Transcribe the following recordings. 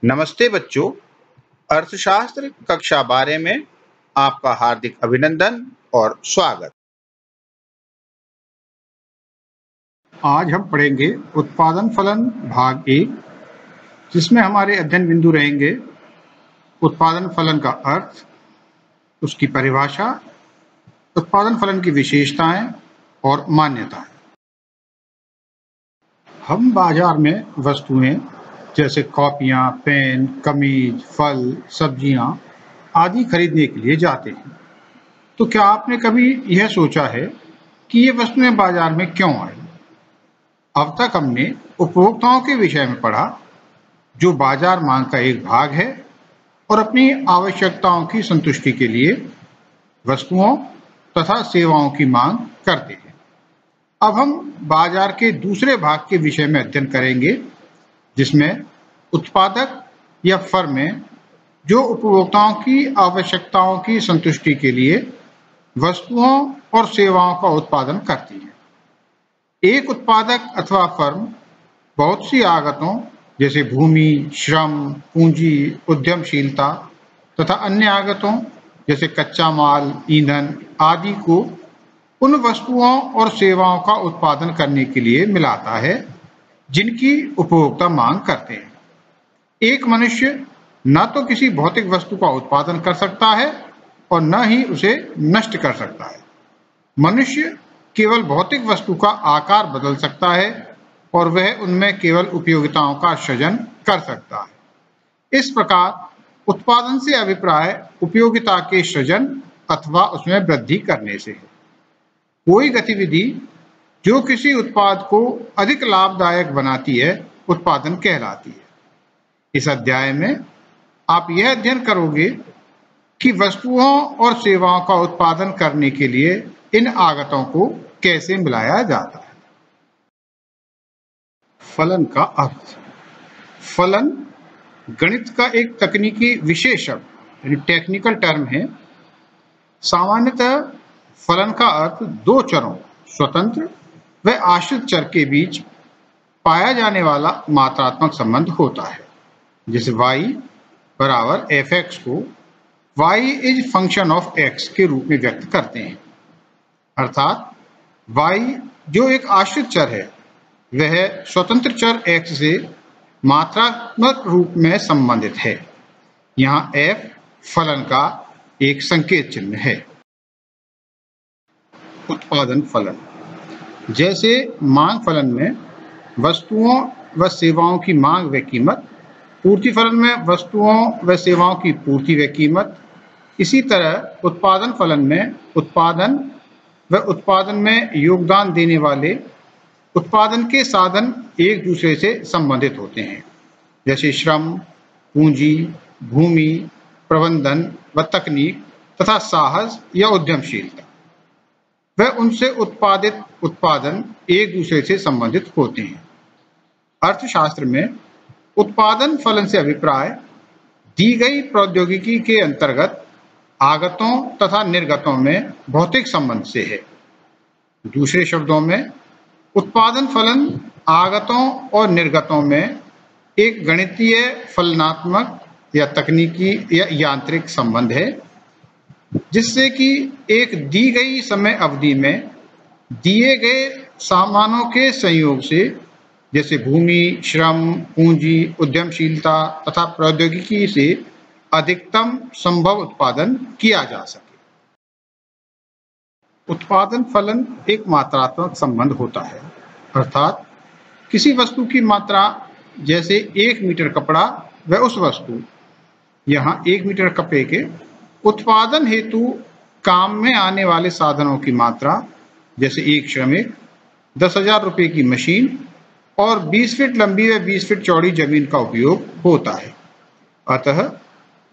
नमस्ते बच्चों, अर्थशास्त्र कक्षा 12 में आपका हार्दिक अभिनंदन और स्वागत। आज हम पढ़ेंगे उत्पादन फलन भाग 1, जिसमें हमारे अध्ययन बिंदु रहेंगे उत्पादन फलन का अर्थ, उसकी परिभाषा, उत्पादन फलन की विशेषताएं और मान्यताएं। हम बाजार में वस्तुएं जैसे कॉपियां, पेन, कमीज, फल, सब्जियां आदि खरीदने के लिए जाते हैं। तो क्या आपने कभी यह सोचा है कि ये वस्तुएं बाजार में क्यों आई? अब तक हमने उपभोक्ताओं के विषय में पढ़ा, जो बाजार मांग का एक भाग है और अपनी आवश्यकताओं की संतुष्टि के लिए वस्तुओं तथा सेवाओं की मांग करते हैं। अब हम बाजार के दूसरे भाग के विषय में अध्ययन करेंगे, जिसमें उत्पादक या फर्में जो उपभोक्ताओं की आवश्यकताओं की संतुष्टि के लिए वस्तुओं और सेवाओं का उत्पादन करती हैं। एक उत्पादक अथवा फर्म बहुत सी आगतों जैसे भूमि, श्रम, पूंजी, उद्यमशीलता तथा अन्य आगतों जैसे कच्चा माल, ईंधन आदि को उन वस्तुओं और सेवाओं का उत्पादन करने के लिए मिलाता है जिनकी उपभोक्ता मांग करते हैं। एक मनुष्य न तो किसी भौतिक वस्तु का उत्पादन कर सकता है और न ही उसे नष्ट कर सकता है। मनुष्य केवल भौतिक वस्तु का आकार बदल सकता है और वह उनमें केवल उपयोगिताओं का सृजन कर सकता है। इस प्रकार उत्पादन से अभिप्राय उपयोगिता के सृजन अथवा उसमें वृद्धि करने से है। कोई गतिविधि जो किसी उत्पाद को अधिक लाभदायक बनाती है, उत्पादन कहलाती है। इस अध्याय में आप यह अध्ययन करोगे कि वस्तुओं और सेवाओं का उत्पादन करने के लिए इन आगतों को कैसे मिलाया जाता है। फलन का अर्थ। फलन गणित का एक तकनीकी विशेष शब्द यानी टेक्निकल टर्म है। सामान्यतः फलन का अर्थ दो चरों, स्वतंत्र व आश्रित चर के बीच पाया जाने वाला मात्रात्मक संबंध होता है। जैसे y बराबर fx को y is function of x के रूप में व्यक्त करते हैं। अर्थात y जो एक आश्रित चर है, वह स्वतंत्र चर x से मात्रात्मक रूप में संबंधित है। यहाँ f फलन का एक संकेत चिन्ह है। उत्पादन फलन। जैसे मांग फलन में वस्तुओं व सेवाओं की मांग व कीमत, पूर्ति फलन में वस्तुओं व सेवाओं की पूर्ति व कीमत, इसी तरह उत्पादन फलन में उत्पादन व उत्पादन में योगदान देने वाले उत्पादन के साधन एक दूसरे से संबंधित होते हैं। जैसे श्रम, पूंजी, भूमि, प्रबंधन व तकनीक तथा साहस या उद्यमशीलता, वह उनसे उत्पादित उत्पादन एक दूसरे से संबंधित होते हैं। अर्थशास्त्र में उत्पादन फलन से अभिप्राय दी गई प्रौद्योगिकी के अंतर्गत आगतों तथा निर्गतों में भौतिक संबंध से है। दूसरे शब्दों में उत्पादन फलन आगतों और निर्गतों में एक गणितीय, फलनात्मक या तकनीकी या यांत्रिक संबंध है, जिससे कि एक दी गई समय अवधि में दिए गए सामानों के संयोग से, जैसे भूमि, श्रम, पूंजी, उद्यमशीलता तथा प्रौद्योगिकी से अधिकतम संभव उत्पादन किया जा सके। उत्पादन फलन एक मात्रात्मक संबंध होता है। अर्थात किसी वस्तु की मात्रा, जैसे 1 मीटर कपड़ा व उस वस्तु, यहाँ 1 मीटर कपड़े के उत्पादन हेतु काम में आने वाले साधनों की मात्रा, जैसे एक श्रमिक, 10,000 रुपये की मशीन और 20 फीट लंबी व 20 फीट चौड़ी जमीन का उपयोग होता है। अतः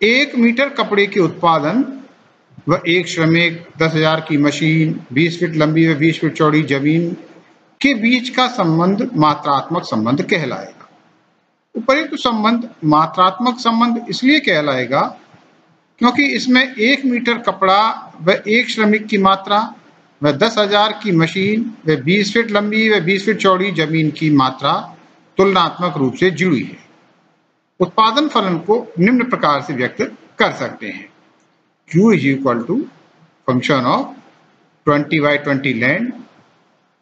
1 मीटर कपड़े के उत्पादन व एक श्रमिक, 10,000 की मशीन, 20 फीट लंबी व 20 फीट चौड़ी जमीन के बीच का संबंध मात्रात्मक संबंध कहलाएगा। उपयुक्त संबंध मात्रात्मक संबंध इसलिए कहलाएगा क्योंकि इसमें 1 मीटर कपड़ा व एक श्रमिक की मात्रा व 10,000 की मशीन व 20 फीट लंबी व 20 फीट चौड़ी जमीन की मात्रा तुलनात्मक रूप से जुड़ी है। उत्पादन फलन को निम्न प्रकार से व्यक्त कर सकते हैं। Q is equal to function of 20/20 land,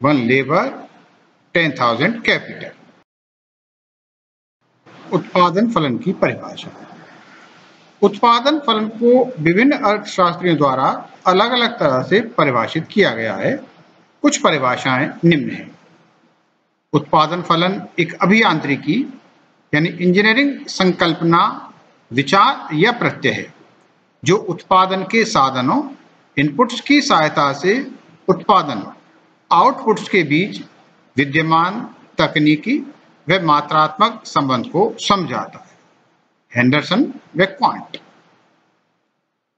1 labour, 10,000 capital. उत्पादन फलन की परिभाषा। उत्पादन फलन को विभिन्न अर्थशास्त्रियों द्वारा अलग अलग तरह से परिभाषित किया गया है। कुछ परिभाषाएं निम्न हैं। उत्पादन फलन एक अभियांत्रिकी यानी इंजीनियरिंग संकल्पना, विचार या प्रत्यय है जो उत्पादन के साधनों, इनपुट्स की सहायता से उत्पादन आउटपुट्स के बीच विद्यमान तकनीकी व मात्रात्मक संबंध को समझाता है। हेंडरसन व क्वांट।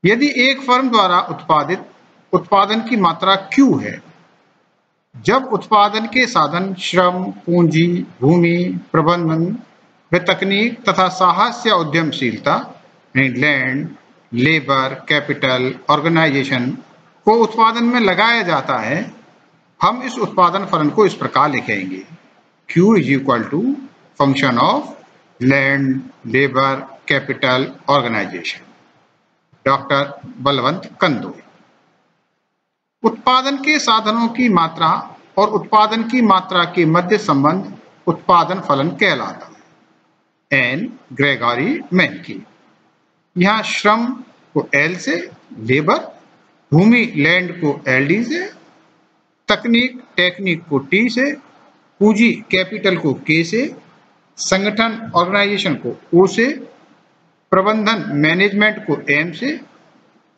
यदि एक फर्म द्वारा उत्पादित उत्पादन की मात्रा Q है, जब उत्पादन के साधन श्रम, पूंजी, भूमि, प्रबंधन व तकनीक तथा साहस या उद्यमशीलता लैंड, लेबर, कैपिटल, ऑर्गेनाइजेशन को उत्पादन में लगाया जाता है, हम इस उत्पादन फलन को इस प्रकार लिखेंगे। Q is equal to function of land, labour, capital, organisation. Doctor Balwant Kandoi. उत्पादन के साधनों की मात्रा और उत्पादन की मात्रा के मध्य संबंध उत्पादन फलन कहलाता है। N Gregory Mankiw. यहाँ श्रम को L से, लेबर भूमि लैंड को LD से, तकनीक टेक्निक को T से, पूंजी कैपिटल को K से, संगठन ऑर्गेनाइजेशन को O से, प्रबंधन मैनेजमेंट को M से,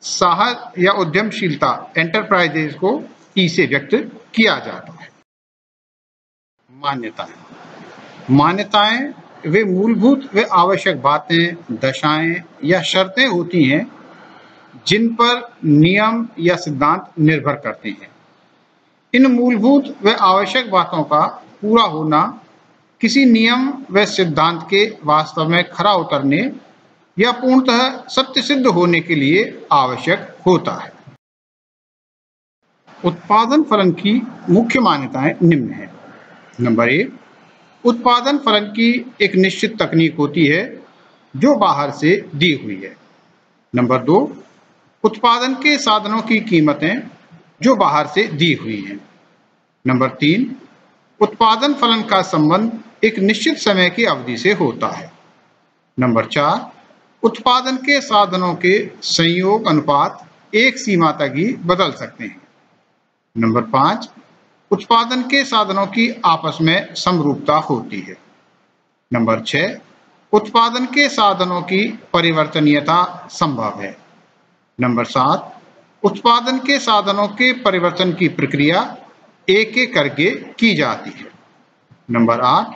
साहस या उद्यमशीलता एंटरप्राइजेज को E से व्यक्त किया जाता है। मान्यताएं। मान्यताएं वे मूलभूत व आवश्यक बातें, दशाएं या शर्तें होती हैं जिन पर नियम या सिद्धांत निर्भर करते हैं। इन मूलभूत व आवश्यक बातों का पूरा होना किसी नियम व सिद्धांत के वास्तव में खरा उतरने या पूर्णतः सत्य सिद्ध होने के लिए आवश्यक होता है। उत्पादन फलन की मुख्य मान्यताएं निम्न हैं। नंबर 1, उत्पादन फलन की एक निश्चित तकनीक होती है जो बाहर से दी हुई है। नंबर 2, उत्पादन के साधनों की कीमतें जो बाहर से दी हुई हैं। नंबर 3, उत्पादन फलन का संबंध एक निश्चित समय की अवधि से होता है। नंबर 4, उत्पादन के साधनों के संयोग अनुपात एक सीमा तक ही बदल सकते हैं। नंबर 5, उत्पादन के साधनों की आपस में समरूपता होती है। नंबर 6, उत्पादन के साधनों की परिवर्तनीयता संभव है। नंबर 7, उत्पादन के साधनों के परिवर्तन की प्रक्रिया एक एक करके की जाती है। नंबर 8,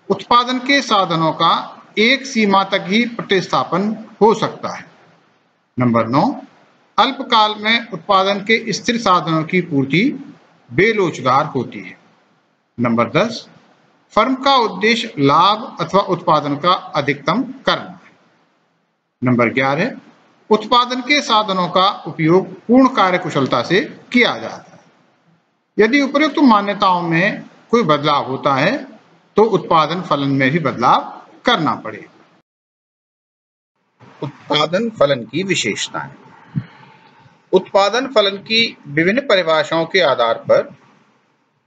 उत्पादन के साधनों का एक सीमा तक ही प्रतिस्थापन हो सकता है। नंबर 9, अल्पकाल में उत्पादन के स्थिर साधनों की पूर्ति बेलोचदार होती है। नंबर 10, फर्म का उद्देश्य लाभ अथवा उत्पादन का अधिकतम करना है। नंबर 11, उत्पादन के साधनों का उपयोग पूर्ण कार्यकुशलता से किया जाता है। यदि उपयुक्त मान्यताओं में कोई बदलाव होता है तो उत्पादन फलन में भी बदलाव करना पड़ेगा। उत्पादन फलन की विशेषताएं। उत्पादन फलन की विभिन्न परिभाषाओं के आधार पर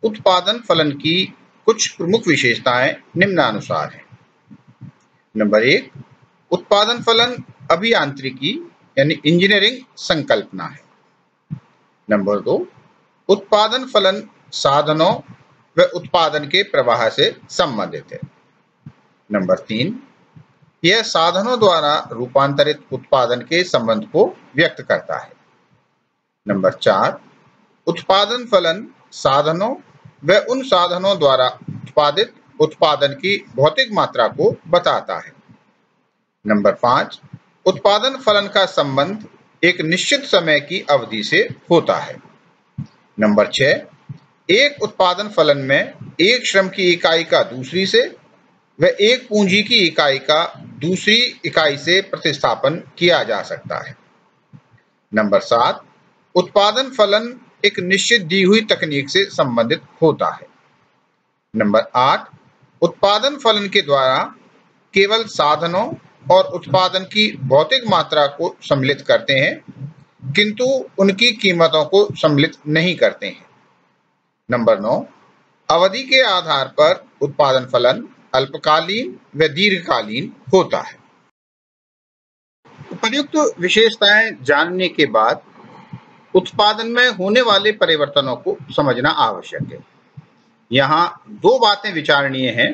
उत्पादन फलन की कुछ प्रमुख विशेषताएं निम्नानुसार हैं। नंबर 1, उत्पादन फलन अभियांत्रिकी यानी इंजीनियरिंग संकल्पना है। नंबर 2, उत्पादन फलन साधनों व उत्पादन के प्रवाह से संबंधित है। नंबर 3, यह साधनों द्वारा रूपांतरित उत्पादन के संबंध को व्यक्त करता है। नंबर 4, उत्पादन फलन साधनों व उन साधनों द्वारा उत्पादित उत्पादन की भौतिक मात्रा को बताता है। नंबर 5, उत्पादन फलन का संबंध एक निश्चित समय की अवधि से होता है। नंबर 6, एक उत्पादन फलन में एक श्रम की इकाई का दूसरी से व एक पूंजी की इकाई का दूसरी इकाई से प्रतिस्थापन किया जा सकता है। नंबर 7, उत्पादन फलन एक निश्चित दी हुई तकनीक से संबंधित होता है। नंबर 8, उत्पादन फलन के द्वारा केवल साधनों और उत्पादन की भौतिक मात्रा को सम्मिलित करते हैं, किंतु उनकी कीमतों को सम्मिलित नहीं करते हैं। नंबर 9, अवधि के आधार पर उत्पादन फलन अल्पकालीन व दीर्घकालीन होता है। उपर्युक्त विशेषताएं जानने के बाद उत्पादन में होने वाले परिवर्तनों को समझना आवश्यक है। यहाँ दो बातें विचारणीय हैं।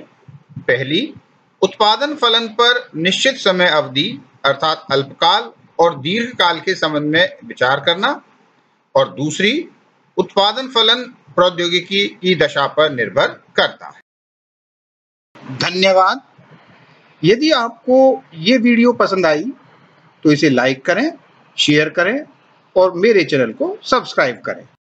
पहली, उत्पादन फलन पर निश्चित समय अवधि अर्थात अल्पकाल और दीर्घकाल के संबंध में विचार करना, और दूसरी, उत्पादन फलन प्रौद्योगिकी की दशा पर निर्भर करता है। धन्यवाद। यदि आपको ये वीडियो पसंद आई तो इसे लाइक करें, शेयर करें और मेरे चैनल को सब्सक्राइब करें।